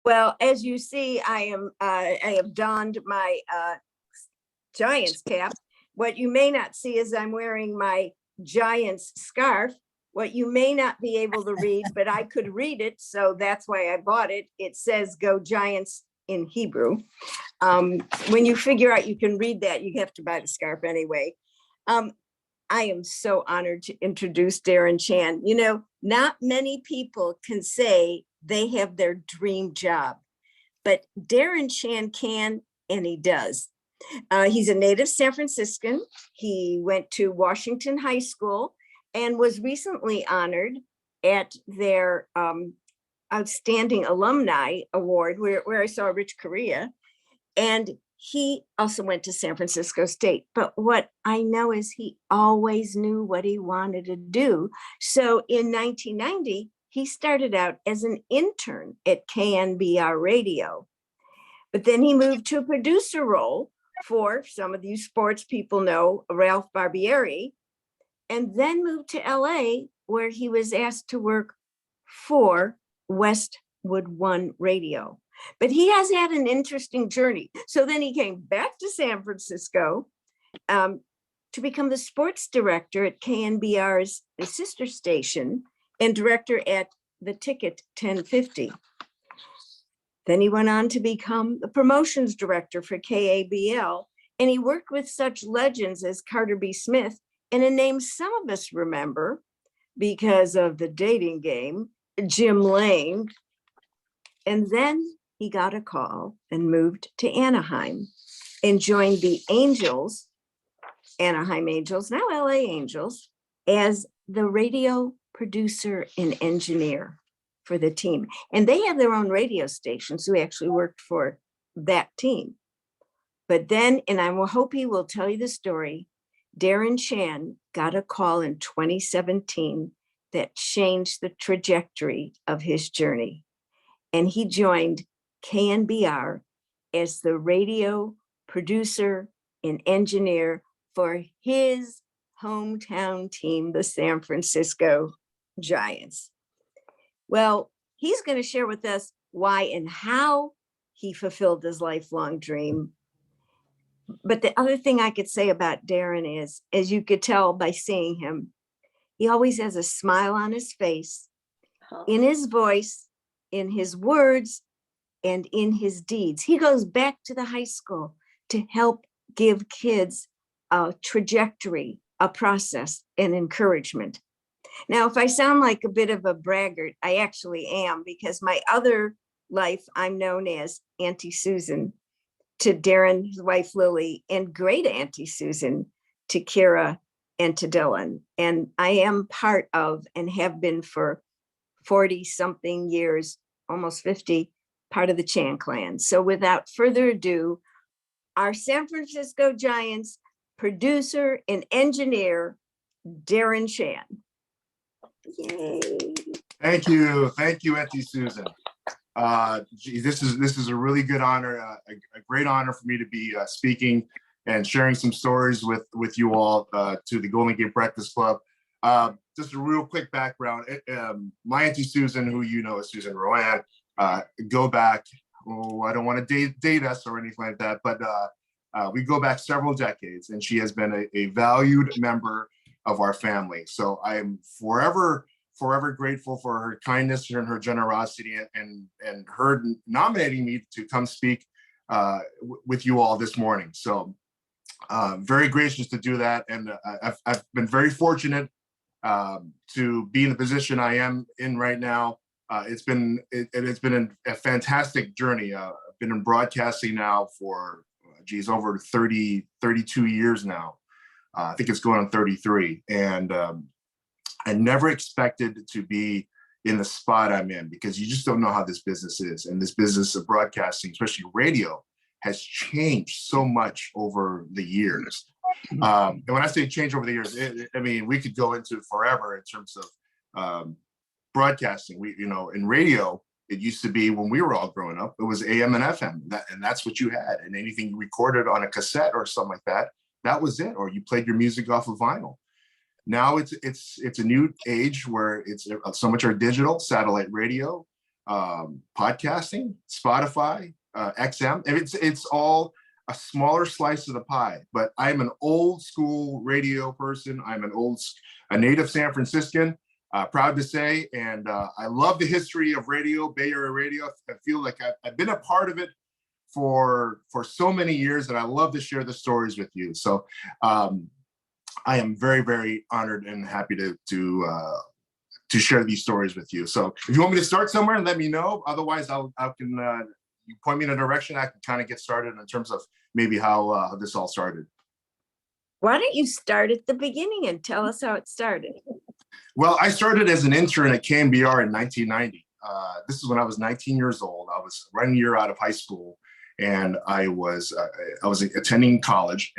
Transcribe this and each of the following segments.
Well, as you see, I have donned my Giants cap. What you may not see is I'm wearing my Giants scarf. What you may not be able to read, but I could read it, so that's why I bought it. It says "Go Giants" in Hebrew. When you figure out you can read that, you have to buy the scarf anyway. I am so honored to introduce Darren Chan. You know, not many people can say they have their dream job, but Darren Chan can, and he does. He's a native San Franciscan. He went to Washington High School and was recently honored at their Outstanding Alumni Award, where I saw Rich Correa. And he also went to San Francisco State. But what I know is he always knew what he wanted to do. So in 1990, he started out as an intern at KNBR Radio. But then he moved to a producer role for, some of you sports people know, Ralph Barbieri, and then moved to LA, where he was asked to work for Westwood One Radio. But he has had an interesting journey. So then he came back to San Francisco to become the sports director at KNBR's sister station and director at The Ticket 1050. Then he went on to become the promotions director for KABL, and he worked with such legends as Carter B. Smith, and a name some of us remember because of The Dating Game, Jim Lane. And then he got a call and moved to Anaheim and joined the Angels, Anaheim Angels, now LA Angels, as the radio producer and engineer for the team. And they have their own radio station, so he actually worked for that team. But then, and I will hope he will tell you the story, Darren Chan got a call in 2017 that changed the trajectory of his journey. And he joined KNBR as the radio producer and engineer for his hometown team, the San Francisco Giants. Well, he's going to share with us why and how he fulfilled his lifelong dream. But the other thing I could say about Darren is, as you could tell by seeing him, he always has a smile on his face, in his voice, in his words, and in his deeds. He goes back to the high school to help give kids a trajectory, a process, and encouragement. Now, if I sound like a bit of a braggart, I actually am, because my other life, I'm known as Auntie Susan to Darren, his wife Lily, and great Auntie Susan to Kira and to Dylan. And I am part of, and have been for 40 something years, almost 50, part of the Chan clan. So without further ado, our San Francisco Giants producer and engineer, Darren Chan. Yay. Thank you, Auntie Susan. This is a really good honor, a great honor for me to be speaking and sharing some stories with you all to the Golden Gate Breakfast Club. Just a real quick background. My Auntie Susan, who you know as Susan Rowan, go back, I don't want to date us or anything like that, but we go back several decades, and she has been a valued member of our family. So I am forever grateful for her kindness and her generosity, and her nominating me to come speak with you all this morning. So very gracious to do that. And I've been very fortunate to be in the position I am in right now. It's been a fantastic journey. I've been in broadcasting now for, over 32 years now. I think it's going on 33. And I never expected to be in the spot I'm in, because you just don't know how this business is. And this business of broadcasting, especially radio, has changed so much over the years. And when I say change over the years, I mean, we could go into forever in terms of broadcasting. In radio, it used to be, when we were all growing up, it was AM and FM, and that's what you had. And anything you recorded on a cassette or something like that, that was it. Or you played your music off of vinyl. Now it's a new age where it's so much our digital satellite radio. podcasting, Spotify, XM. And it's all a smaller slice of the pie. But I'm an old school radio person. I'm a native San Franciscan, proud to say. And I love the history of radio, Bay Area radio. I feel like I've been a part of it for so many years, and I love to share the stories with you. So I am very, very honored and happy to share these stories with you. So if you want me to start somewhere, let me know. Otherwise, I can you point me in a direction I can kind of get started in terms of maybe how this all started. Why don't you start at the beginning and tell us how it started? Well, I started as an intern at KNBR in 1990. This is when I was 19 years old. I was 1 year out of high school, and I was attending college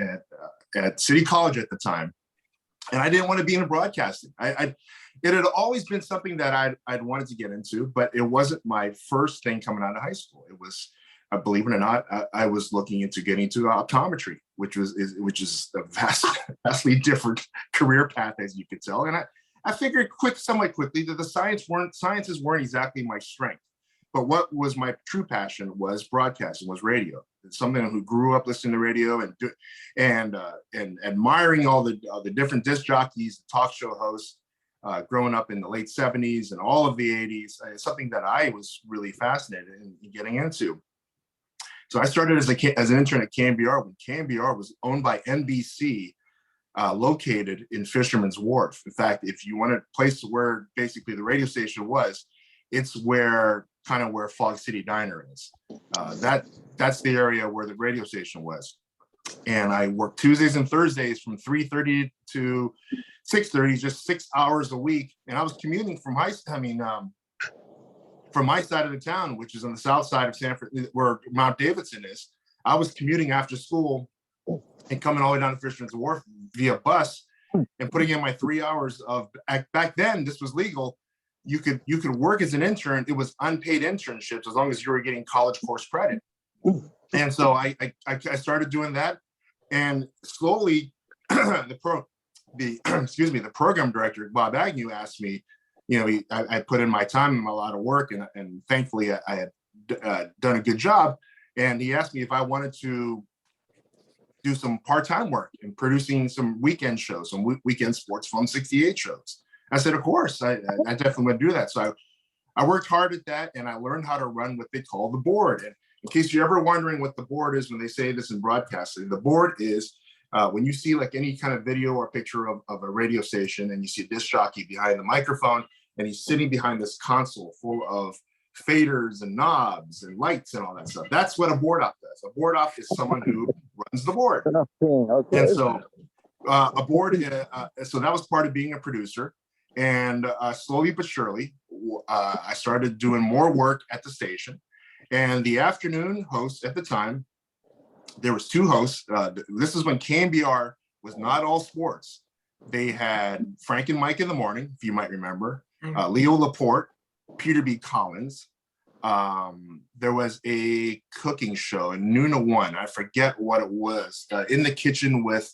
at City College at the time, and I didn't want to be in broadcasting. It had always been something that I'd wanted to get into, but it wasn't my first thing coming out of high school. It was, believe it or not, I was looking into getting into optometry, which is a vastly different career path, as you could tell. And I figured somewhat quickly that the sciences weren't exactly my strength. But what was my true passion was broadcasting, was radio. It's something who grew up listening to radio and admiring all the different disc jockeys, talk show hosts, growing up in the late 70s and all of the 80s. It's something that I was really fascinated in getting into. So I started as an intern at KNBR when KNBR was owned by NBC, located in Fisherman's Wharf. In fact, if you want a place where basically the radio station was, it's where Fog City Diner is. That's the area where the radio station was. And I worked Tuesdays and Thursdays from 3:30 to 6:30, just 6 hours a week. And I was commuting from from my side of the town, which is on the south side of San Francisco, where Mount Davidson is. I was commuting after school and coming all the way down to Fisherman's Wharf via bus and putting in my 3 hours of, back then, this was legal. You could work as an intern. It was unpaid internships as long as you were getting college course credit. And so I started doing that, and slowly the program director, Bob Agnew, asked me, I put in my time and a lot of work, and thankfully I had done a good job. And he asked me if I wanted to do some part-time work in producing some weekend shows, some weekend Sports Phone 68 shows. I said, of course, I definitely want to do that. So I worked hard at that, and I learned how to run what they call the board. And in case you're ever wondering what the board is when they say this in broadcasting, the board is when you see like any kind of video or picture of a radio station, and you see a disc jockey behind the microphone, and he's sitting behind this console full of faders and knobs and lights and all that stuff. That's what a board op does. A board op is someone who runs the board. Okay. And so a board, so that was part of being a producer. And slowly but surely, I started doing more work at the station. And the afternoon host at the time, there was two hosts. This is when KNBR was not all sports. They had Frank and Mike in the morning, if you might remember, Leo Laporte, Peter B. Collins. There was a cooking show in noon to 1. I forget what it was. In the kitchen with,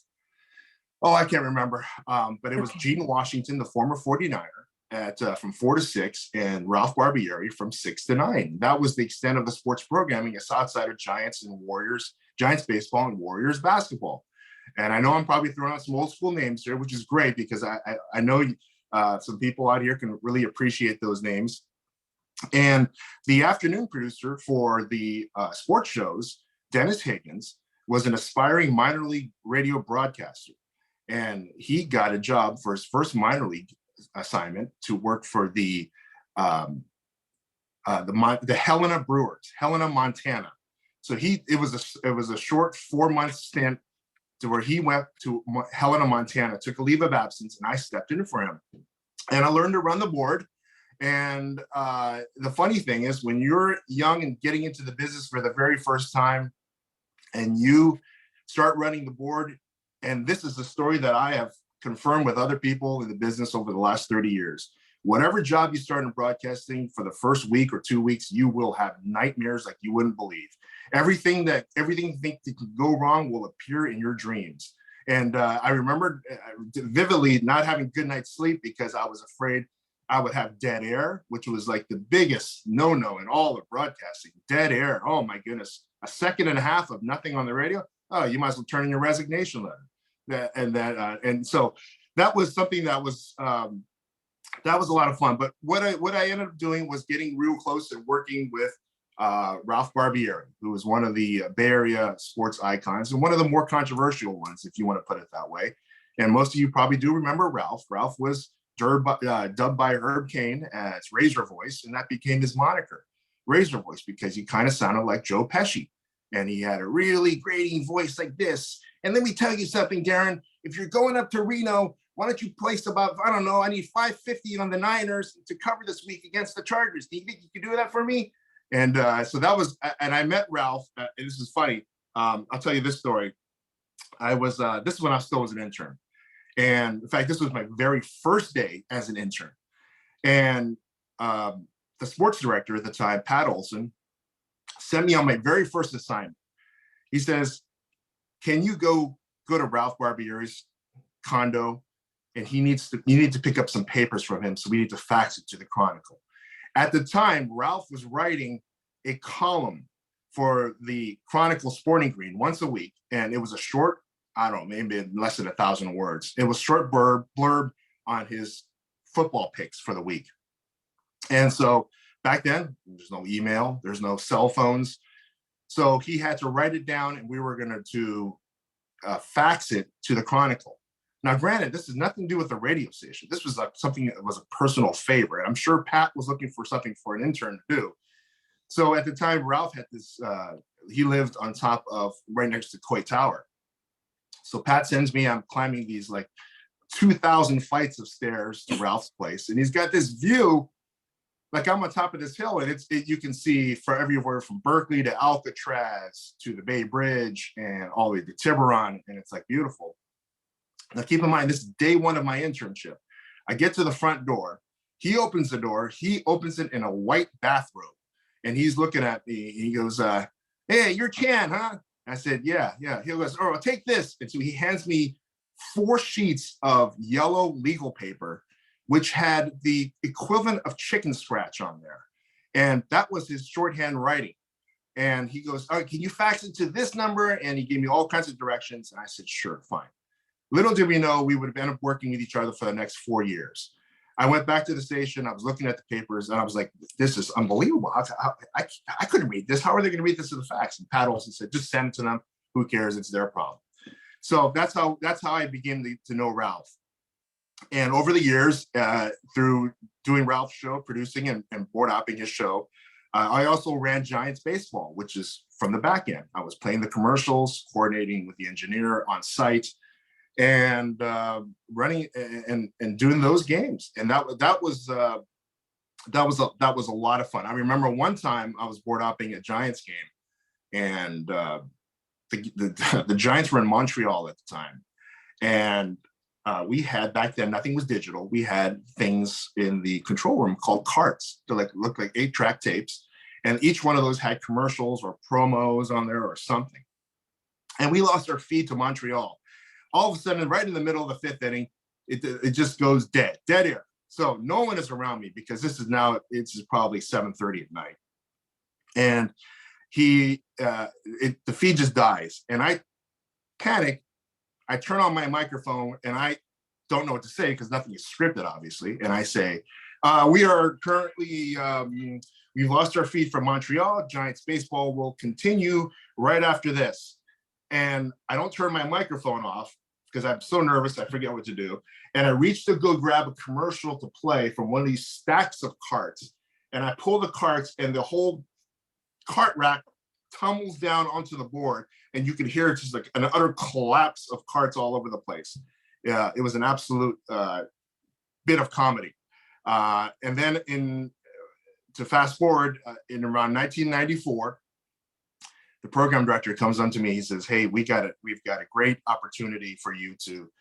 I can't remember. But it was Gene Washington, the former 49er, from 4 to 6, and Ralph Barbieri from 6 to 9. That was the extent of the sports programming outside of Giants and Warriors, Giants baseball and Warriors basketball. And I know I'm probably throwing out some old school names here, which is great because I know some people out here can really appreciate those names. And the afternoon producer for the sports shows, Dennis Higgins, was an aspiring minor league radio broadcaster. And he got a job for his first minor league assignment to work for the Helena Brewers, Helena, Montana. So it was a short 4-month stint to where he went to Helena, Montana, took a leave of absence, and I stepped in for him. And I learned to run the board. And the funny thing is, when you're young and getting into the business for the very first time, and you start running the board, and this is the story that I have confirmed with other people in the business over the last 30 years. Whatever job you start in broadcasting, for the first week or 2 weeks, you will have nightmares like you wouldn't believe. Everything you think that can go wrong will appear in your dreams. And I remember vividly not having good night's sleep because I was afraid I would have dead air, which was like the biggest no-no in all of broadcasting. Dead air. Oh my goodness. A second and a half of nothing on the radio. Oh, you might as well turn in your resignation letter. And so that was something that was a lot of fun. But what I ended up doing was getting real close and working with Ralph Barbieri, who was one of the Bay Area sports icons and one of the more controversial ones, if you want to put it that way. And most of you probably do remember Ralph. Ralph was dubbed by Herb Caen as Razor Voice, and that became his moniker, Razor Voice, because he kind of sounded like Joe Pesci. And he had a really grating voice like this. And let me tell you something, Darren, if you're going up to Reno, why don't you place about, I don't know, I need 550 on the Niners to cover this week against the Chargers. Do you think you could do that for me? And so that was, and I met Ralph, and this is funny. I'll tell you this story. This is when I still was an intern. And in fact, this was my very first day as an intern. And the sports director at the time, Pat Olson, sent me on my very first assignment. He says, can you go to Ralph Barbieri's condo? And you need to pick up some papers from him. So we need to fax it to the Chronicle. At the time, Ralph was writing a column for the Chronicle Sporting Green once a week. And it was a short, I don't know, maybe less than 1,000 words. It was short blurb on his football picks for the week. And so back then, there's no email, there's no cell phones. So he had to write it down, and we were going to fax it to the Chronicle. Now, granted, this has nothing to do with the radio station. This was something that was a personal favor. And I'm sure Pat was looking for something for an intern to do. So at the time, Ralph had this, he lived on top of, right next to Coit Tower. So Pat sends me, I'm climbing these like 2,000 flights of stairs to Ralph's place. And he's got this view, like I'm on top of this hill, and you can see for everywhere from Berkeley to Alcatraz to the Bay Bridge and all the way to Tiburon. And it's like beautiful. Now, keep in mind, this is day one of my internship. I get to the front door. He opens the door. He opens it in a white bathrobe. And he's looking at me. He goes, hey, you're Chan, huh? I said, yeah. He goes, oh, take this. And so he hands me 4 sheets of yellow legal paper, which had the equivalent of chicken scratch on there. And that was his shorthand writing. And he goes, oh, can you fax it to this number? And he gave me all kinds of directions. And I said, sure, fine. Little did we know we would have ended up working with each other for the next 4 years. I went back to the station. I was looking at the papers, and I was like, this is unbelievable. I couldn't read this. How are they going to read this to the fax? And Pat Olson said, just send it to them. Who cares? It's their problem. So that's how I began to know Ralph. And over the years, through doing Ralph's show, producing and board opping his show, I also ran Giants baseball, which is from the back end. I was playing the commercials, coordinating with the engineer on site, and running and doing those games. And that was a lot of fun. I remember one time I was board opping a Giants game, and the Giants were in Montreal at the time, and we had, back then, nothing was digital. We had things in the control room called carts to look like 8-track tapes, and each one of those had commercials or promos on there or something. And we lost our feed to Montreal. All of a sudden, right in the middle of the 5th inning, it just goes dead air. So no one is around me, because it's probably 7:30 at night. And the feed just dies. And I panic. I turn on my microphone, and I don't know what to say, because nothing is scripted, obviously. And I say, we are currently, we've lost our feed from Montreal. Giants baseball will continue right after this. And I don't turn my microphone off, because I'm so nervous, I forget what to do. And I reach to go grab a commercial to play from one of these stacks of carts. And I pull the carts, and the whole cart rack tumbles down onto the board. And you can hear just like an utter collapse of carts all over the place. Yeah, it was an absolute bit of comedy. And then to fast forward, in around 1994, the program director comes on to me. He says, hey, we've got a great opportunity for you to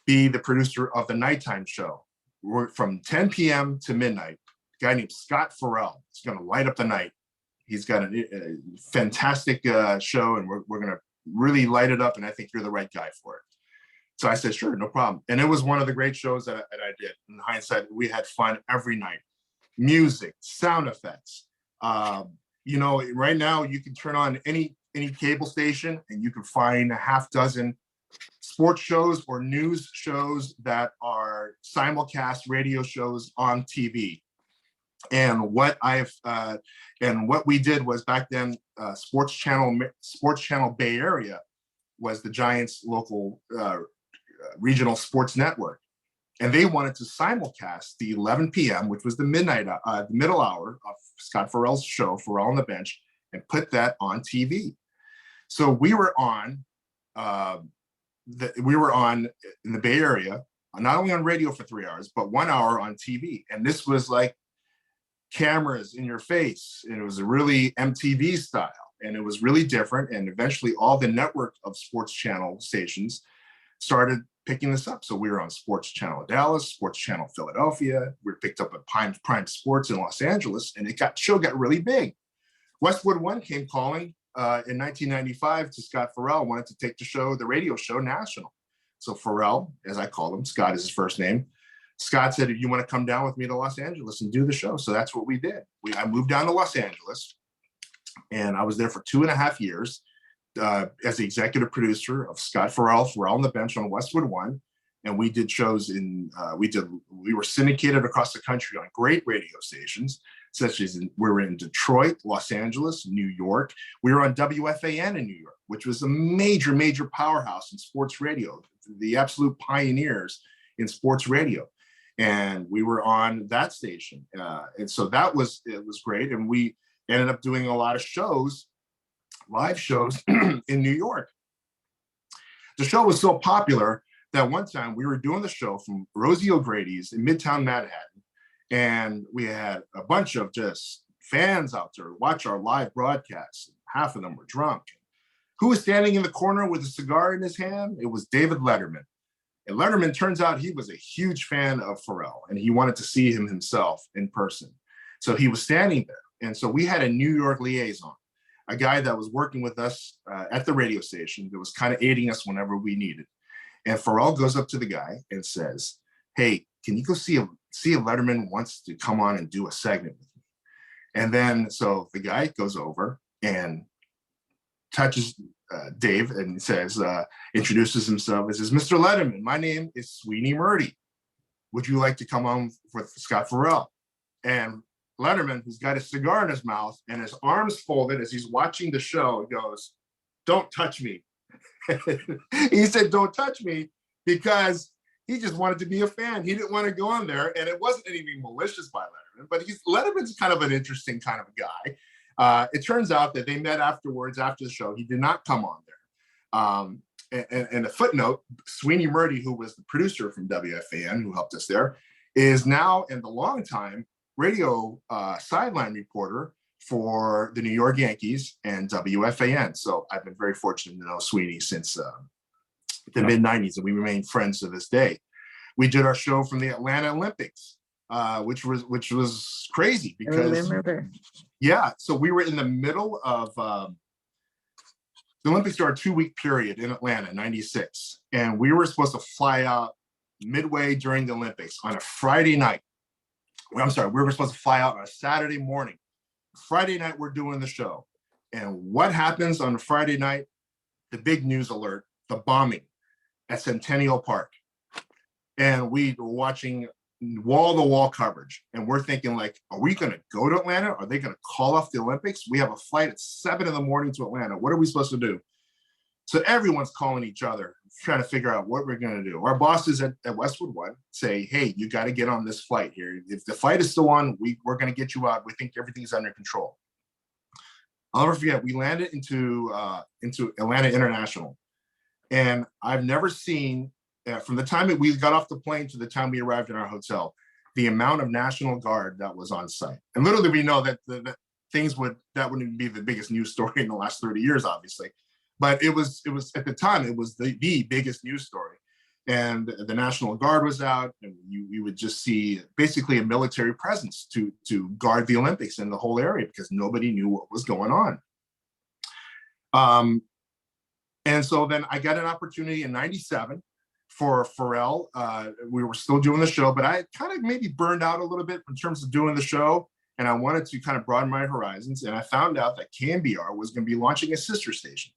be the producer of the nighttime show. We're from 10 p.m. to midnight. A guy named Scott Farrell is going to light up the night. He's got a fantastic show, and we're going to really light it up, and I think you're the right guy for it. So I said, sure, no problem. And it was one of the great shows that I did. In hindsight, we had fun every night. Music, sound effects. You know, right now you can turn on any cable station and you can find a half dozen sports shows or news shows that are simulcast radio shows on TV. And what we did was back then, Sports Channel Bay Area was the Giants' local regional sports network, and they wanted to simulcast the 11 p.m., which was the middle hour of Scott Farrell's show, Farrell on the Bench, and put that on TV. So we were on in the Bay Area, not only on radio for 3 hours, but 1 hour on TV. And this was like cameras in your face, and it was a really MTV style, and it was really different. And eventually all the network of sports channel stations started picking this up. So we were on Sports Channel Dallas, Sports Channel Philadelphia. We were picked up at Prime Sports in Los Angeles, and show got really big. Westwood One came calling in 1995 to Scott Farrell, wanted to take the radio show national. So Farrell, as I call him, Scott is his first name. Scott said, "You want to come down with me to Los Angeles and do the show?" So that's what we did. I moved down to Los Angeles, and I was there for 2.5 years. As the executive producer of Scott Farrell on the Bench on Westwood One. And we did shows we were syndicated across the country on great radio stations, such as we were in Detroit, Los Angeles, New York. We were on WFAN in New York, which was a major, major powerhouse in sports radio, the absolute pioneers in sports radio. And we were on that station. And so it was great. And we ended up doing a lot of live shows in New York. The show was so popular that one time we were doing the show from Rosie O'Grady's in Midtown Manhattan, and we had a bunch of just fans out there watch our live broadcasts. Half of them were drunk. Who was standing in the corner with a cigar in his hand? It was David Letterman. And Letterman, turns out, he was a huge fan of Farrell, and he wanted to see him himself in person. So he was standing there. And so we had a New York liaison, a guy that was working with us at the radio station that was kind of aiding us whenever we needed. And Farrell goes up to the guy and says, "Hey, can you go see if Letterman wants to come on and do a segment with me?" And then, so the guy goes over and touches Dave and says, introduces himself and says, "Mr. Letterman, my name is Sweeney Murdy. Would you like to come on with Scott Farrell?" And Letterman, who's got a cigar in his mouth and his arms folded as he's watching the show, goes, "Don't touch me." He said, "Don't touch me," because he just wanted to be a fan. He didn't want to go on there, and it wasn't anything malicious by Letterman, but Letterman's kind of an interesting kind of a guy. It turns out that they met afterwards, after the show. He did not come on there. And a footnote, Sweeney Murdy, who was the producer from WFAN, who helped us there, is now in the long time radio sideline reporter for the New York Yankees and WFAN. So I've been very fortunate to know Sweeney since the mid-90s, and we remain friends to this day. We did our show from the Atlanta Olympics, which was crazy because I remember. Yeah, so we were in the middle of the Olympics are a 2-week period in Atlanta, 96, and we were supposed to fly out midway during the Olympics on a Friday night. I'm sorry, we were supposed to fly out on a Saturday morning. Friday night, we're doing the show. And what happens on Friday night? The big news alert, the bombing at Centennial Park. And we were watching wall-to-wall coverage. And we're thinking, like, are we going to go to Atlanta? Are they going to call off the Olympics? We have a flight at 7 a.m. to Atlanta. What are we supposed to do? So everyone's calling each other, trying to figure out what we're going to do. Our bosses at Westwood One say, "Hey, you got to get on this flight here. If the flight is still on, we're going to get you out. We think everything's under control." I'll never forget, we landed into Atlanta International. And I've never seen, from the time that we got off the plane to the time we arrived in our hotel, the amount of National Guard that was on site. And little did we know that that wouldn't be the biggest news story in the last 30 years, obviously. But it was at the time, it was the biggest news story. And the National Guard was out, and you would just see basically a military presence to guard the Olympics in the whole area, because nobody knew what was going on. And so then I got an opportunity in 97 for Pharrell. We were still doing the show, but I kind of maybe burned out a little bit in terms of doing the show. And I wanted to kind of broaden my horizons. And I found out that KNBR was going to be launching a sister station.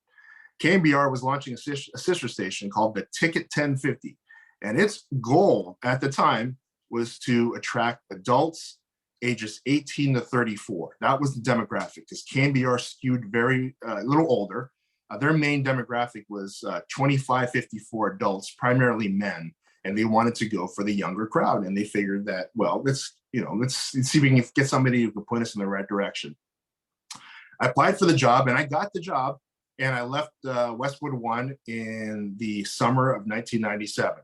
KNBR was launching a sister station called the Ticket 1050. And its goal at the time was to attract adults ages 18 to 34. That was the demographic, because KNBR skewed very a little older. Their main demographic was 25-54 adults, primarily men, and they wanted to go for the younger crowd. And they figured that, well, let's see if we can get somebody who can point us in the right direction. I applied for the job and I got the job, and I left Westwood One in the summer of 1997.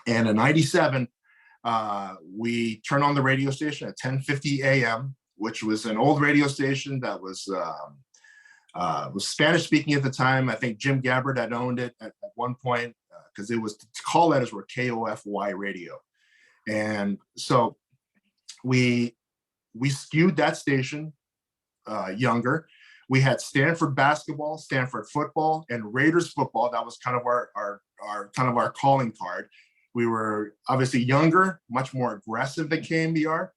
And in 97, we turned on the radio station at 10:50 a.m., which was an old radio station that was Spanish speaking at the time. I think Jim Gabbard had owned it at one point, because it was, to call letters were KOFY radio. And so we skewed that station younger. We had Stanford basketball, Stanford football, and Raiders football. That was kind of our calling card. We were obviously younger, much more aggressive than KNBR.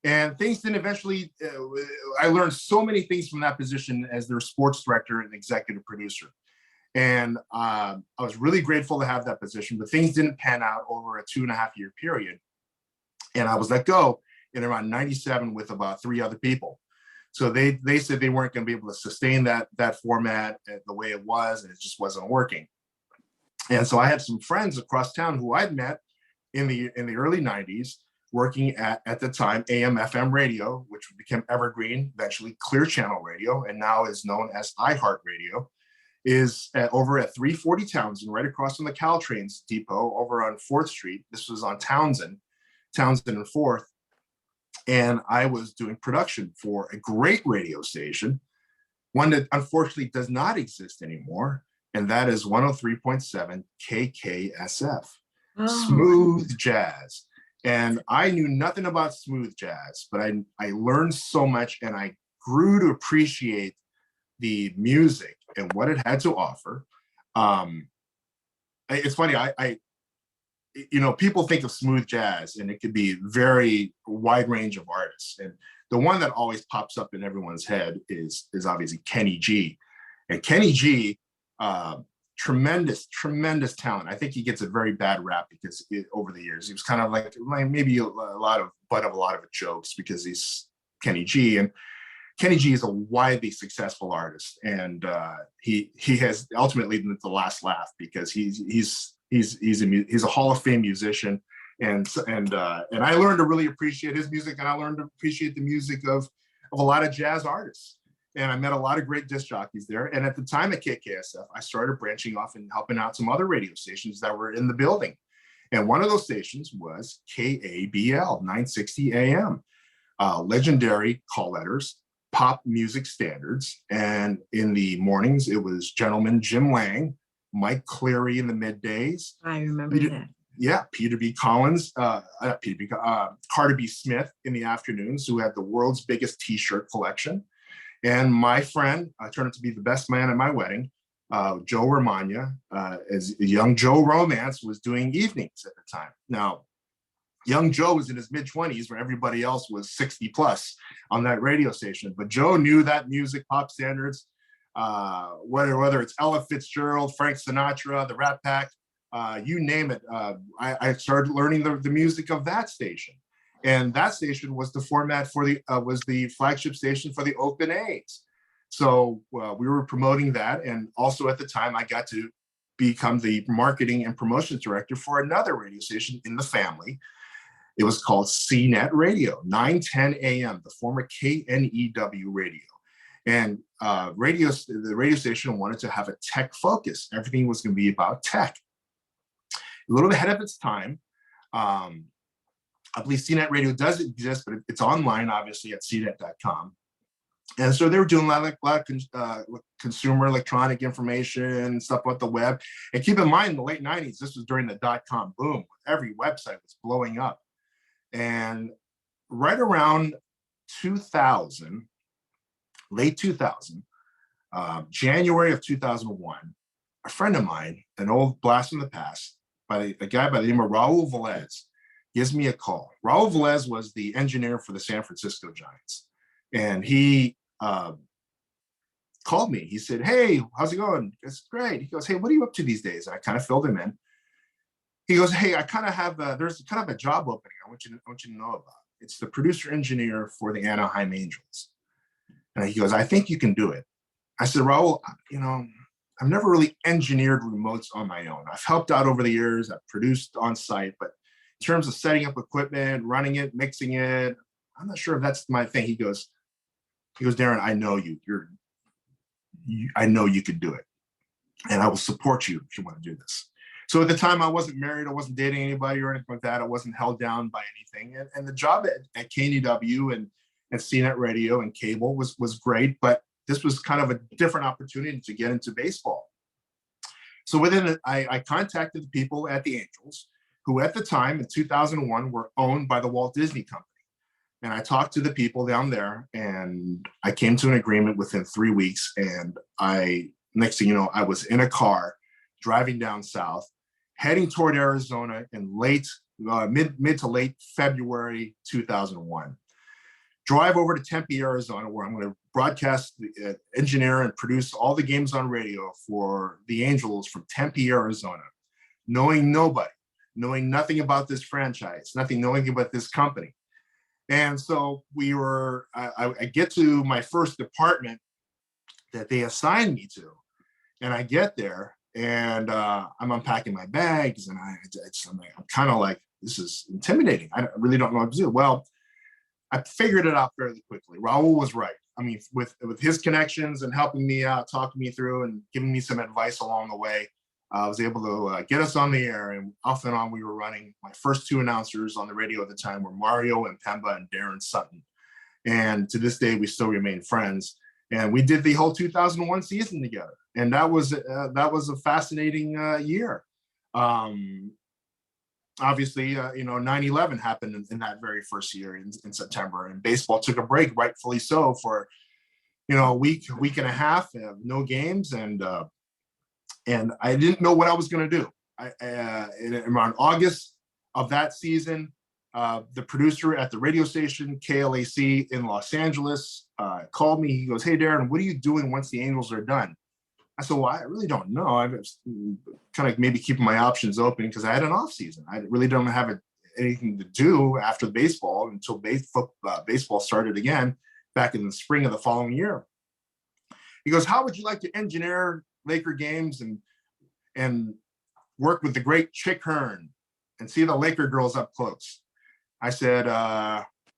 And things didn't eventually, I learned so many things from that position as their sports director and executive producer. And I was really grateful to have that position, but things didn't pan out over a 2.5-year period. And I was let go in around 97 with about 3 other people. So they said they weren't going to be able to sustain that format the way it was, and it just wasn't working. And so I had some friends across town who I'd met in the early 90s, working at the time AM FM radio, which became Evergreen, eventually Clear Channel Radio, and now is known as iHeartRadio, is over at 340 Townsend, right across from the Caltrains depot over on 4th Street. This was on Townsend and 4th. And I was doing production for a great radio station, one that unfortunately does not exist anymore, and that is 103.7 KKSF, smooth jazz. And I knew nothing about smooth jazz, but I learned so much, and I grew to appreciate the music and what it had to offer. It's funny, people think of smooth jazz and it could be very wide range of artists. And the one that always pops up in everyone's head is obviously Kenny G. And Kenny G, tremendous talent. I think he gets a very bad rap because over the years, he was kind of like maybe a lot of jokes because he's Kenny G. And Kenny G is a widely successful artist. And he has ultimately the last laugh because he's a Hall of Fame musician, and I learned to really appreciate his music, and I learned to appreciate the music of a lot of jazz artists. And I met a lot of great disc jockeys there. And at the time at KKSF, I started branching off and helping out some other radio stations that were in the building. And one of those stations was KABL 960 AM, legendary call letters, pop music standards. And in the mornings, it was gentleman Jim Lang, Mike Cleary in the middays. I remember that. Yeah, Peter B. Collins, Carter B. Smith in the afternoons, who had the world's biggest T-shirt collection. And my friend, turned out to be the best man at my wedding, Joe Romagna, as young Joe Romance was doing evenings at the time. Now, young Joe was in his mid-20s when everybody else was 60 plus on that radio station. But Joe knew that music, pop standards, whether it's Ella Fitzgerald, Frank Sinatra, the Rat Pack, you name it. I started learning the music of that station. And that station was the format for was the flagship station for the Oakland A's. So we were promoting that. And also at the time, I got to become the marketing and promotions director for another radio station in the family. It was called CNET Radio, 910 AM, the former KNEW radio. And the radio station wanted to have a tech focus. Everything was going to be about tech. A little ahead of its time. I believe CNET Radio does exist, but it's online, obviously, at cnet.com. And so they were doing a lot of consumer electronic information, stuff about the web. And keep in mind, in the late 90s, this was during the dot-com boom. Every website was blowing up. And right around 2000, late 2000, January of 2001, a friend of mine, an old blast from the past, by a guy by the name of Raul Velez gives me a call. Raul Velez was the engineer for the San Francisco Giants. And he called me. He said, "Hey, how's it going?" It's great. He goes, "Hey, what are you up to these days?" And I kind of filled him in. He goes, "Hey, I kind of have there's kind of a job opening I want you to know about. It's the producer engineer for the Anaheim Angels." And he goes, "I think you can do it." I said, "Raul, I've never really engineered remotes on my own. I've helped out over the years. I've produced on site, but in terms of setting up equipment, running it, mixing it, I'm not sure if that's my thing." He goes, "Darren, I know you. I know you could do it, and I will support you if you want to do this." So at the time, I wasn't married, I wasn't dating anybody or anything like that. I wasn't held down by anything, and the job at KNBR and CNET Radio and cable was great, but this was kind of a different opportunity to get into baseball. So I contacted the people at the Angels, who at the time in 2001 were owned by the Walt Disney Company. And I talked to the people down there, and I came to an agreement within 3 weeks. And next thing you know, I was in a car driving down south, heading toward Arizona in mid to late February 2001. Drive over to Tempe, Arizona, where I'm going to broadcast, engineer, and produce all the games on radio for the Angels from Tempe, Arizona, knowing nobody, knowing nothing about this franchise, knowing about this company. And so I get to my first department that they assigned me to, and I get there, and I'm unpacking my bags, and I'm kind of like, this is intimidating. I really don't know what to do. Well, I figured it out fairly quickly. Raul was right. I mean, with his connections and helping me out, talking me through and giving me some advice along the way, I was able to get us on the air. And off and on, we were running. My first two announcers on the radio at the time were Mario and Pemba and Darren Sutton. And to this day, we still remain friends. And we did the whole 2001 season together. And that was a fascinating year. Obviously, 9/11 happened in that very first year in September, and baseball took a break, rightfully so, for a week and a half, no games, and I didn't know what I was going to do. Around August of that season, the producer at the radio station KLAC in Los Angeles called me. He goes, "Hey, Darren, what are you doing once the Angels are done?" I said, "Well, I really don't know. I'm kind of maybe keeping my options open because I had an off season. I really don't have anything to do after the baseball until baseball started again back in the spring of the following year." He goes, "How would you like to engineer Laker games and work with the great Chick Hearn and see the Laker girls up close?" I said,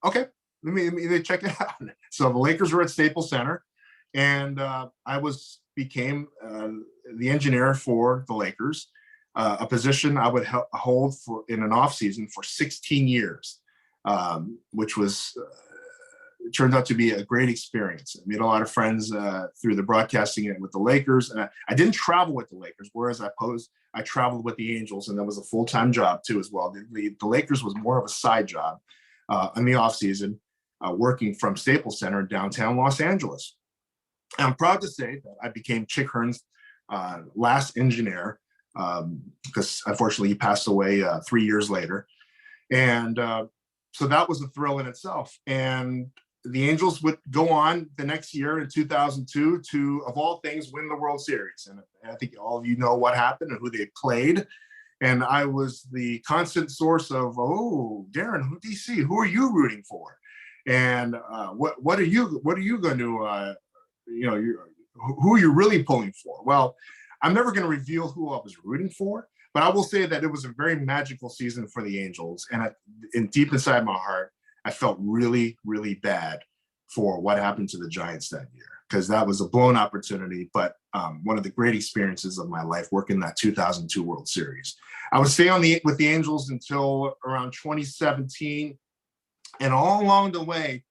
"Okay, let me check it out." So the Lakers were at Staples Center, and I became the engineer for the Lakers, a position I would hold in an off season for 16 years, which was it turned out to be a great experience. I made a lot of friends through the broadcasting with the Lakers, and I didn't travel with the Lakers, whereas I traveled with the Angels, and that was a full-time job too as well. The Lakers was more of a side job in the off season, working from Staples Center in downtown Los Angeles. I'm proud to say that I became Chick Hearn's last engineer because unfortunately he passed away 3 years later. And so that was a thrill in itself. And the Angels would go on the next year in 2002 to, of all things, win the World Series. And I think all of you know what happened and who they played. And I was the constant source of, "Oh, Darren, DC, who are you rooting for? And what are you going to who are you really pulling for?" Well, I'm never going to reveal who I was rooting for, but I will say that it was a very magical season for the Angels. And deep inside my heart, I felt really, really bad for what happened to the Giants that year, because that was a blown opportunity, but one of the great experiences of my life working that 2002 World Series. I would stay with the Angels until around 2017. And all along the way,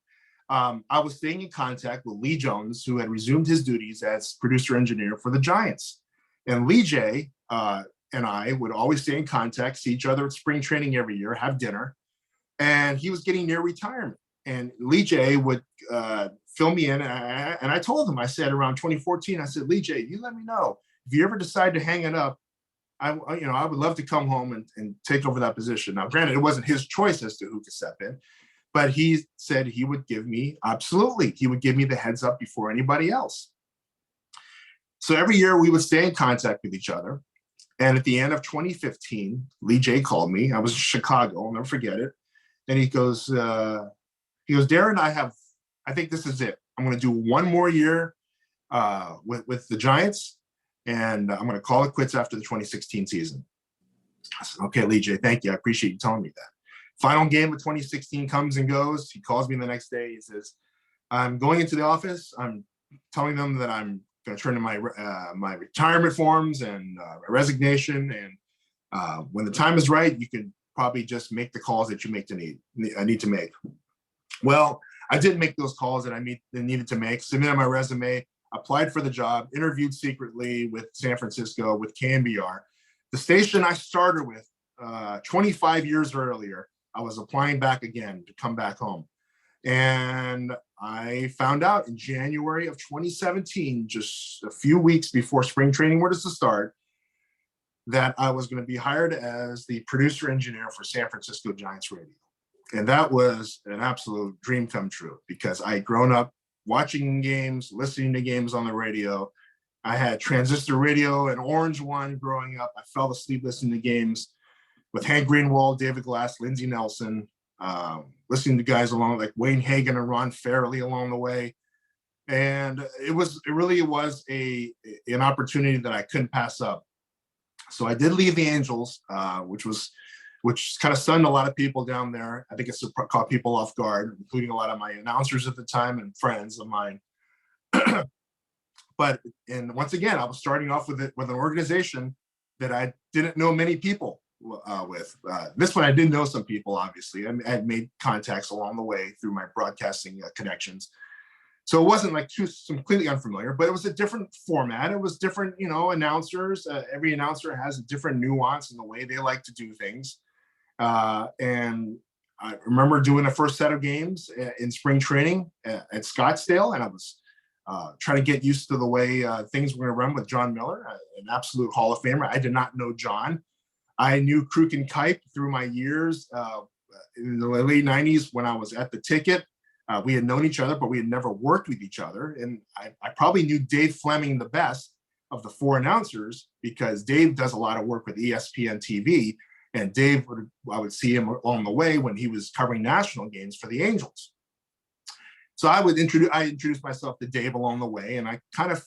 I was staying in contact with Lee Jones, who had resumed his duties as producer engineer for the Giants. And Lee J and I would always stay in contact, see each other at spring training every year, have dinner. And he was getting near retirement. And Lee J would fill me in. And I told him, I said around 2014, I said, "Lee J, you let me know. If you ever decide to hang it up, I would love to come home and take over that position. Now, granted, it wasn't his choice as to who could step in, but he said he would give me, absolutely, he would give me the heads up before anybody else. So every year we would stay in contact with each other. And at the end of 2015, Lee J called me. I was in Chicago, I'll never forget it. And he goes, Darren, I think this is it. I'm going to do one more year with the Giants, and I'm going to call it quits after the 2016 season. I said, okay, Lee J, thank you. I appreciate you telling me that. Final game of 2016 comes and goes. He calls me the next day. He says, I'm going into the office. I'm telling them that I'm going to turn in my retirement forms and my resignation. And when the time is right, you can probably just make the calls that you need to make. Well, I did make those calls that I needed to make, submitted my resume, applied for the job, interviewed secretly with San Francisco, with KNBR. The station I started with 25 years earlier, I was applying back again to come back home. And I found out in January of 2017, just a few weeks before spring training was to start, that I was going to be hired as the producer engineer for San Francisco Giants radio. And that was an absolute dream come true, because I had grown up watching games, listening to games on the radio. I had transistor radio, an orange one growing up. I fell asleep listening to games with Hank Greenwald, David Glass, Lindsey Nelson, listening to guys along like Wayne Hagan and Ron Farrelly along the way. And it really was an opportunity that I couldn't pass up. So I did leave the Angels, which kind of stunned a lot of people down there. I think it caught people off guard, including a lot of my announcers at the time and friends of mine. And once again, I was starting off with an organization that I didn't know many people with. This one, I did know some people, obviously. I had made contacts along the way through my broadcasting connections. So it wasn't like completely unfamiliar, but it was a different format. It was different, announcers. Every announcer has a different nuance in the way they like to do things. And I remember doing the first set of games in spring training at Scottsdale, and I was trying to get used to the way things were going to run with John Miller, an absolute Hall of Famer. I did not know John. I knew Kruk and Kipe through my years in the late 90s when I was at the Ticket. We had known each other, but we had never worked with each other. And I probably knew Dave Fleming the best of the four announcers, because Dave does a lot of work with ESPN TV. And Dave, I would see him along the way when he was covering national games for the Angels. So I introduced myself to Dave along the way, and I kind of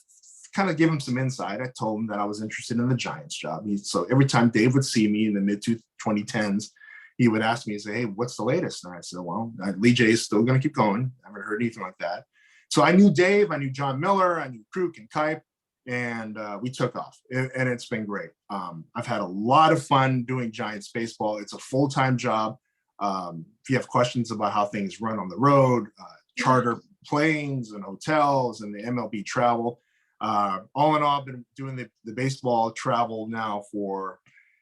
give him some insight. I told him that I was interested in the Giants job. So every time Dave would see me in the mid-2010s, he would ask me, he'd say, hey, what's the latest? And I said, well, Lee J is still going to keep going. I haven't heard anything like that. So I knew Dave, I knew John Miller, I knew Kruk and Kipe, and we took off, and it's been great. I've had a lot of fun doing Giants baseball. It's a full-time job. If you have questions about how things run on the road, charter planes and hotels and the MLB travel, all in all, I've been doing the baseball travel now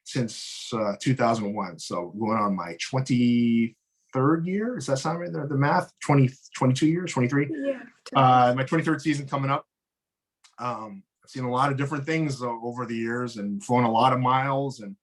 since 2001. So going on my 23rd year. Does that sound right there? The math, 22 years, 23? Yeah. My 23rd season coming up. I've seen a lot of different things over the years and flown a lot of miles, and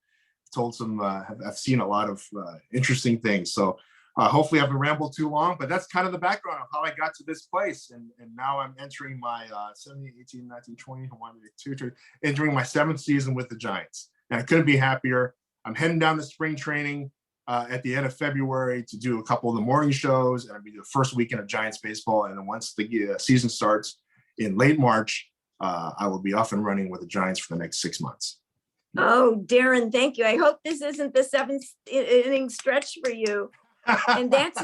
I've seen a lot of interesting things. So hopefully I haven't rambled too long, but that's kind of the background of how I got to this place. And now I'm entering my 17, 18, 19, 20, 21, 22, entering my 7th season with the Giants. And I couldn't be happier. I'm heading down to spring training at the end of February to do a couple of the morning shows, and I'll be the first weekend of Giants baseball. And then once the season starts in late March, I will be off and running with the Giants for the next 6 months. Oh, Darren, thank you. I hope this isn't the 7th inning stretch for you. And that's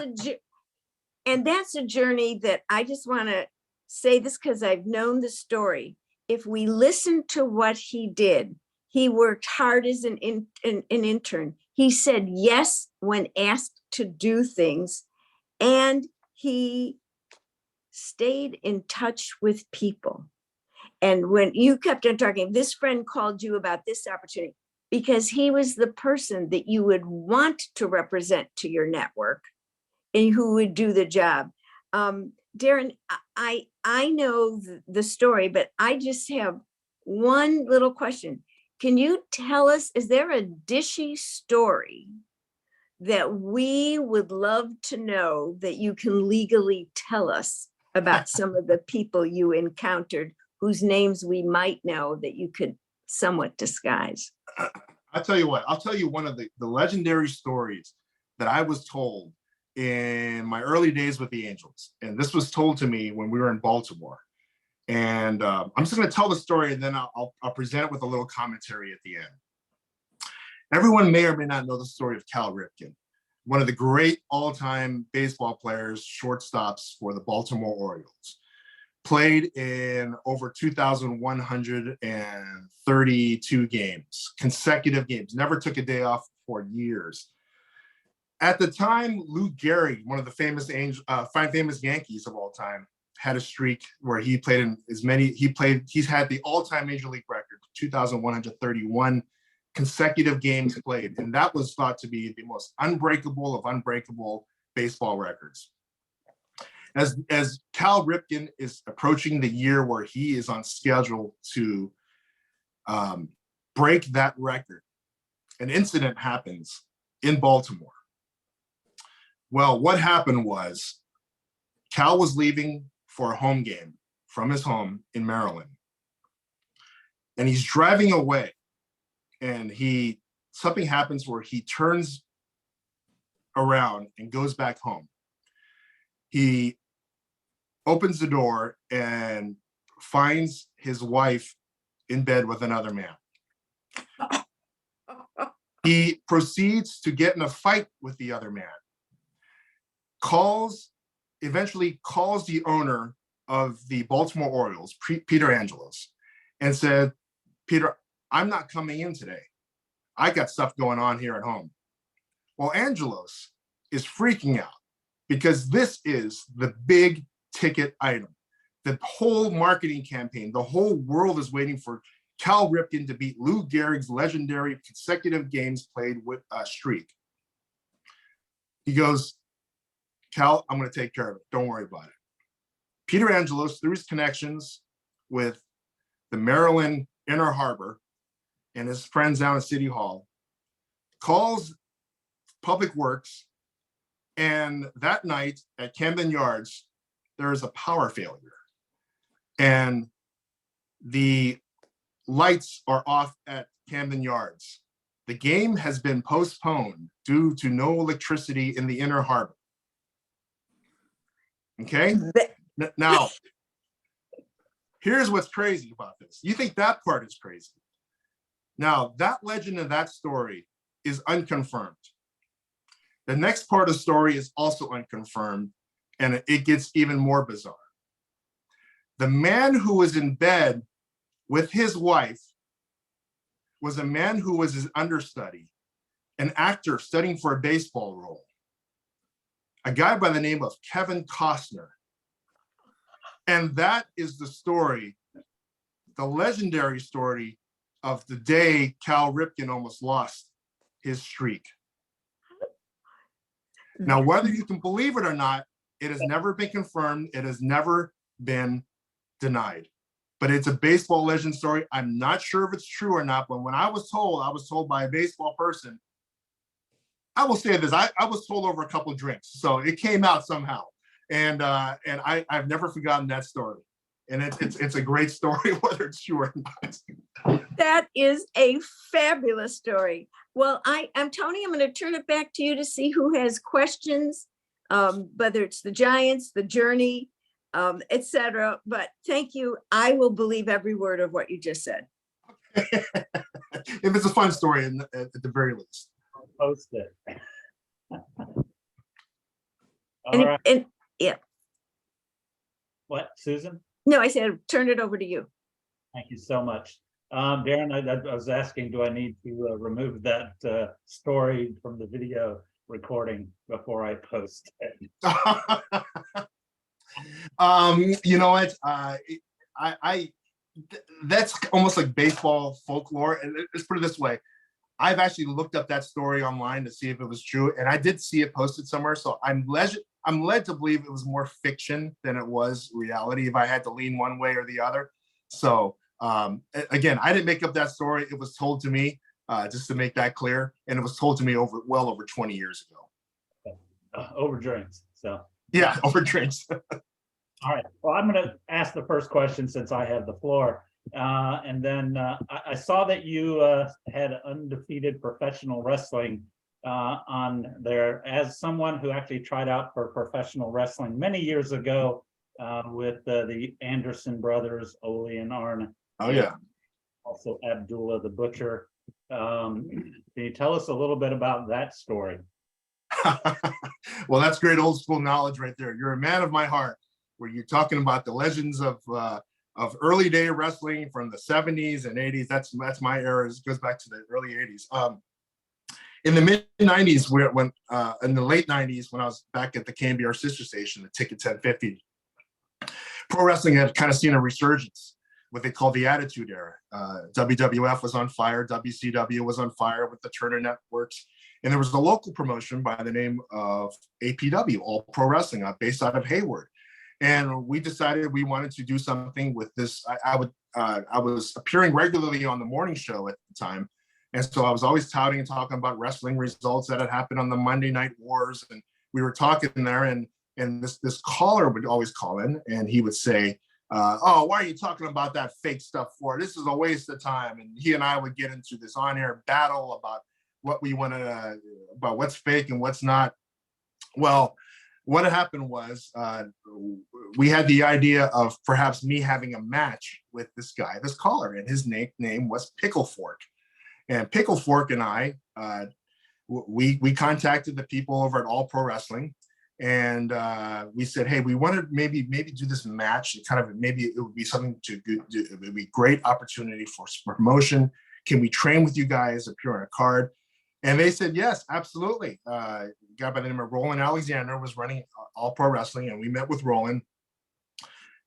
a journey that I just want to say this because I've known the story. If we listen to what he did, he worked hard as an intern. He said yes when asked to do things, and he stayed in touch with people. And when you kept on talking, this friend called you about this opportunity because he was the person that you would want to represent to your network and who would do the job. Darren, I know the story, but I just have one little question. Can you tell us, is there a dishy story that we would love to know that you can legally tell us about some of the people you encountered whose names we might know that you could somewhat disguise? I'll tell you what, I'll tell you one of the legendary stories that I was told in my early days with the Angels. And this was told to me when we were in Baltimore. And I'm just going to tell the story, and then I'll present it with a little commentary at the end. Everyone may or may not know the story of Cal Ripken, one of the great all-time baseball players, shortstops for the Baltimore Orioles. Played in over 2,132 games, consecutive games, never took a day off for years. At the time, Lou Gehrig, one of the famous Yankees of all time, had a streak where he played in he's had the all-time major league record, 2,131 consecutive games played. And that was thought to be the most unbreakable of unbreakable baseball records. As Cal Ripken is approaching the year where he is on schedule to break that record, an incident happens in Baltimore. Well, what happened was Cal was leaving for a home game from his home in Maryland. And he's driving away, and something happens where he turns around and goes back home. He opens the door and finds his wife in bed with another man. He proceeds to get in a fight with the other man, eventually calls the owner of the Baltimore Orioles, Peter Angelos, and said, "Peter, I'm not coming in today. I got stuff going on here at home." Well, Angelos is freaking out because this is the big ticket item. The whole marketing campaign, the whole world is waiting for Cal Ripken to beat Lou Gehrig's legendary consecutive games played with streak. He goes, "Cal, I'm going to take care of it. Don't worry about it." Peter Angelos, through his connections with the Maryland Inner Harbor and his friends down at City Hall, calls Public Works, and that night at Camden Yards, there is a power failure. And the lights are off at Camden Yards. The game has been postponed due to no electricity in the Inner Harbor. Okay? Now, here's what's crazy about this. You think that part is crazy. Now, that legend of that story is unconfirmed. The next part of the story is also unconfirmed, and it gets even more bizarre. The man who was in bed with his wife was a man who was his understudy, an actor studying for a baseball role, a guy by the name of Kevin Costner. And that is the story, the legendary story of the day Cal Ripken almost lost his streak. Now, whether you can believe it or not, it has never been confirmed. It has never been denied. But it's a baseball legend story. I'm not sure if it's true or not, but when I was told by a baseball person. I will say this, I was told over a couple of drinks, so it came out somehow. And I've never forgotten that story. And it's a great story, whether it's true or not. That is a fabulous story. Well, I'm Tony, I'm going to turn it back to you to see who has questions, whether it's the Giants, the journey, etc. But thank you. I will believe every word of what you just said. If it's a fun story, at the very least. I'll post it. And, All right. and yeah, What, Susan? no, I said turn it over to you. Thank you so much. Darren, I was asking, do I need to remove that story from the video recording before I post it? You know what? That's almost like baseball folklore. And let's put it this way. I've actually looked up that story online to see if it was true, and I did see it posted somewhere. So I'm led to believe it was more fiction than it was reality, if I had to lean one way or the other. So Again, I didn't make up that story. It was told to me, just to make that clear. And it was told to me well over 20 years ago. Over drinks. So Yeah, over drinks. all right. Well, I'm going to ask the first question since I have the floor. And then I saw that you had undefeated professional wrestling on there. As someone who actually tried out for professional wrestling many years ago with the Anderson brothers, Ole and Arn. Oh, yeah. Also Abdullah the Butcher. Can you tell us a little bit about that story? Well, that's great old school knowledge right there. You're a man of my heart, where you're talking about the legends of early day wrestling from the 70s and 80s. That's my era. It goes back to the early 80s. In the mid 90s, in the late 90s, when I was back at the KNBR sister station, the Ticket 1050, pro wrestling had kind of seen a resurgence, what they call the Attitude Era. WWF was on fire, WCW was on fire with the Turner Networks, and there was a local promotion by the name of APW, All Pro Wrestling, based out of Hayward. And we decided we wanted to do something with this. I was appearing regularly on the morning show at the time. And so I was always touting and talking about wrestling results that had happened on the Monday Night Wars. And we were talking there, and this caller would always call in, and he would say, oh, why are you talking about that fake stuff for? This is a waste of time. And he and I would get into this on-air battle about what we wanted about what's fake and what's not. Well, what happened was we had the idea of perhaps me having a match with this guy, this caller, and his name was Pickle Fork. And Pickle Fork and I, we contacted the people over at All Pro Wrestling, and we said, hey, we want to maybe do this match. Maybe it would be something it would be a great opportunity for promotion. Can we train with you guys, appear on a card? And they said, yes, absolutely. A guy by the name of Roland Alexander was running All Pro Wrestling, and we met with Roland.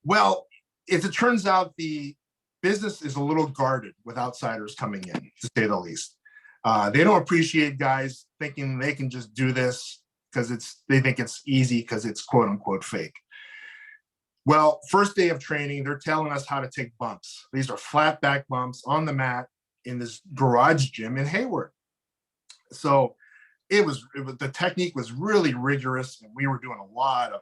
Well, as it turns out, the business is a little guarded with outsiders coming in, to say the least. They don't appreciate guys thinking they can just do this because they think it's easy because it's quote unquote fake. Well, first day of training, they're telling us how to take bumps. These are flat back bumps on the mat in this garage gym in Hayward. So the technique was really rigorous, and we were doing a lot of,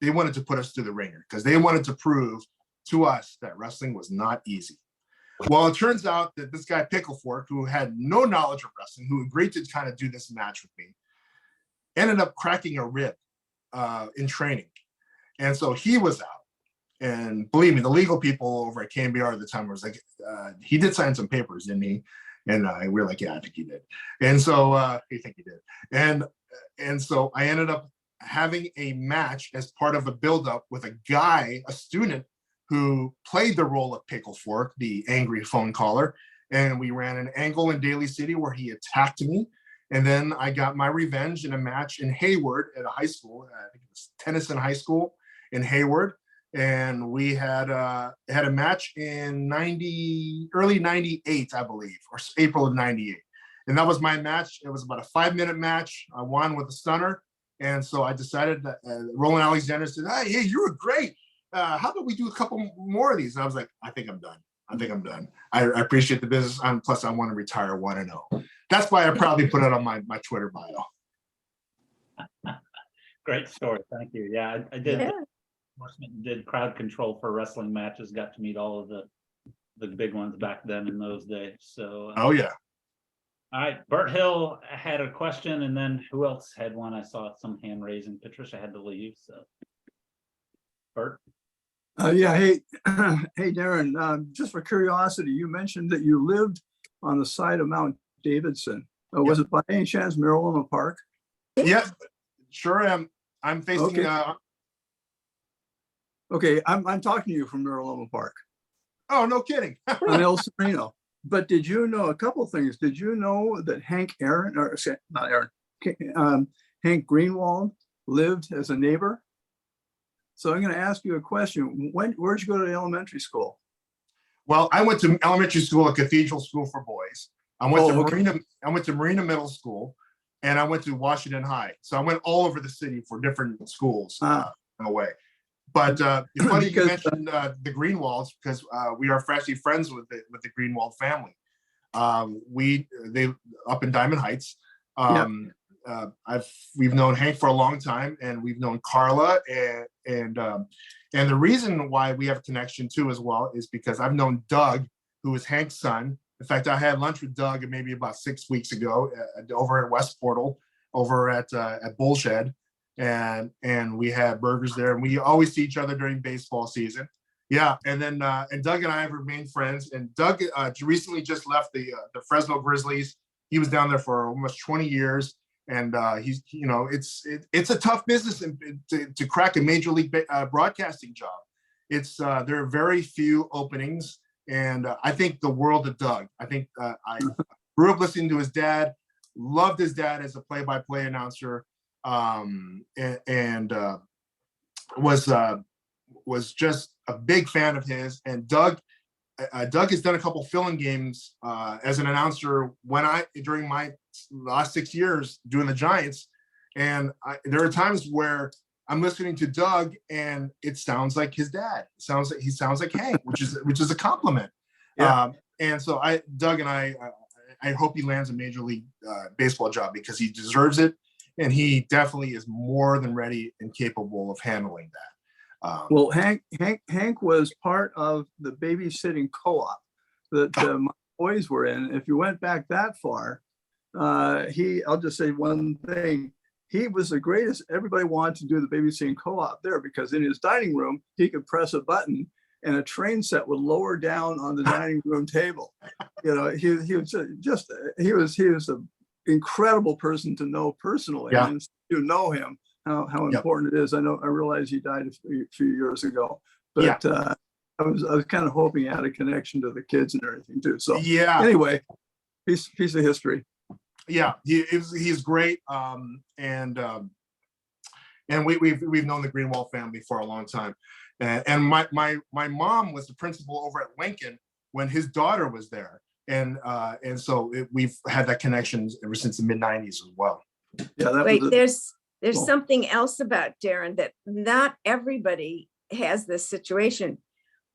they wanted to put us through the ringer because they wanted to prove to us that wrestling was not easy. Well, it turns out that this guy Pickle Fork, who had no knowledge of wrestling, who agreed to kind of do this match with me, ended up cracking a rib in training. And so he was out. And believe me, the legal people over at KNBR at the time was like, he did sign some papers, didn't he? And we were like, yeah, I think he did. And so I think he did. And so I ended up having a match as part of a buildup with a student who played the role of Pickle Fork, the angry phone caller. And we ran an angle in Daly City where he attacked me. And then I got my revenge in a match in Hayward at a high school. I think it was Tennyson High School in Hayward. And we had a match in early 98, I believe, or April of 98. And that was my match. It was about a 5-minute match. I won with a stunner. And so I decided that Roland Alexander said, hey, you were great. How about we do a couple more of these? And I was like, I think I'm done. I appreciate the business. Plus, I want to retire 1-0. That's why I probably put it on my Twitter bio. Great story. Thank you. Yeah, I did. Yeah. Did crowd control for wrestling matches, got to meet all of the big ones back then in those days. So oh yeah. All right, Bert Hill had a question, and then who else had one? I saw some hand raising. Patricia had to leave, so Bert. Yeah, hey Darren, just for curiosity, you mentioned that you lived on the side of Mount Davidson. Was it by any chance Miraloma Park? Yeah, sure am. I'm facing okay, I'm talking to you from Miraloma Park. Oh, no kidding. On El Sereno. But did you know a couple things? Did you know that Hank Greenwald lived as a neighbor? So I'm going to ask you a question. Where'd you go to elementary school? Well, I went to elementary school at Cathedral School for Boys. I went to Marina Middle School, and I went to Washington High. So I went all over the city for different schools in a way. But it's funny you Because, mentioned the Greenwalds, because we are actually friends with the Greenwald family. They up in Diamond Heights. We've known Hank for a long time, and we've known Carla, and the reason why we have a connection too as well is because I've known Doug, who is Hank's son. In fact, I had lunch with Doug maybe about 6 weeks ago over at West Portal, over at Bullshed, and we had burgers there, and we always see each other during baseball season. Yeah, and then and Doug and I have remained friends. And Doug recently just left the Fresno Grizzlies. He was down there for almost 20 years, and it's a tough business to crack a major league broadcasting job. There are very few openings, and I think the world of Doug. I think I grew up listening to his dad, loved his dad as a play-by-play announcer, and was just a big fan of his. And Doug has done a couple fill-in games as an announcer during my last 6 years doing the Giants. And there are times where I'm listening to Doug and it sounds like his dad. He sounds like Hank, which is a compliment. Yeah. And so Doug and I hope he lands a major league baseball job, because he deserves it. And he definitely is more than ready and capable of handling that. Well, Hank was part of the babysitting co-op that my boys were in. If you went back that far, I'll just say one thing. He was the greatest. Everybody wanted to do the babysitting co-op there, because in his dining room, he could press a button and a train set would lower down on the dining room table. You know, he was an incredible person to know personally. Yeah. And you know him. How important it is. I realize he died a few years ago, but I was kind of hoping he had a connection to the kids and everything too. So anyway, piece of history. Yeah, he's great. And we've known the Greenwald family for a long time. And my mom was the principal over at Lincoln when his daughter was there. And so we've had that connection ever since the mid-90s as well. Yeah. Wait, there's something else about Darren that not everybody has this situation.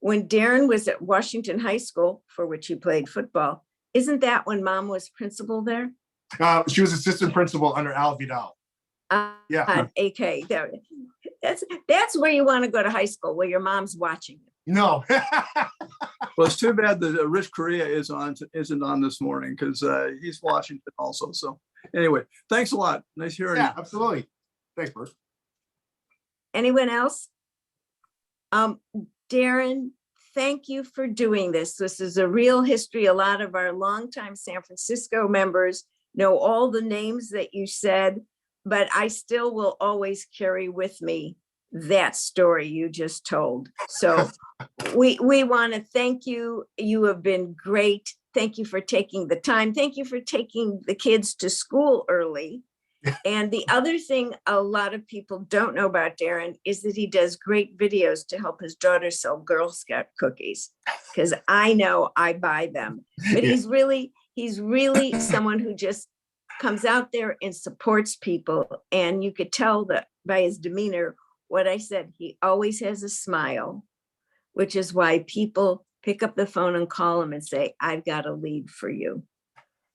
When Darren was at Washington High School, for which he played football, isn't that when Mom was principal there? She was assistant principal under Al Vidal. AK. That's where you want to go to high school, where your mom's watching. No. Well, it's too bad that Rich Correa isn't on this morning, because he's Washington also. So anyway, thanks a lot. Nice hearing you. Absolutely. Thanks, Bruce. Anyone else? Darren, thank you for doing this. This is a real history. A lot of our longtime San Francisco members know all the names that you said, but I still will always carry with me that story you just told. So we want to thank you. You have been great. Thank you for taking the time. Thank you for taking the kids to school early. And the other thing a lot of people don't know about Darren is that he does great videos to help his daughter sell Girl Scout cookies, because I know I buy them. But he's really someone who just comes out there and supports people. And you could tell that by his demeanor, what I said, he always has a smile, which is why people pick up the phone and call him and say, I've got a lead for you.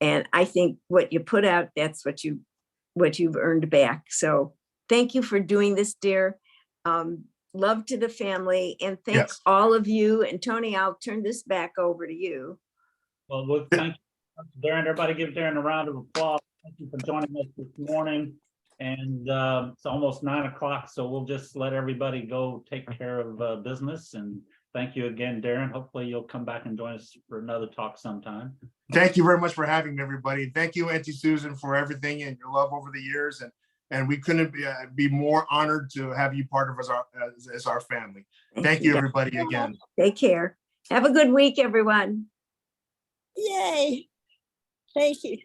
And I think what you put out, that's what you've earned back. So thank you for doing this, dear. Love to the family, and thanks all of you. And Tony, I'll turn this back over to you. Well, thank you, Darren. Everybody give Darren a round of applause. Thank you for joining us this morning. And it's almost 9 o'clock, so we'll just let everybody go take care of business. And thank you again, Darren. Hopefully you'll come back and join us for another talk sometime. Thank you very much for having me, everybody. Thank you, Auntie Susan, for everything and your love over the years. And we couldn't be more honored to have you part of as our family. Thank you, everybody, again. Take care. Have a good week, everyone. Yay. Thank you.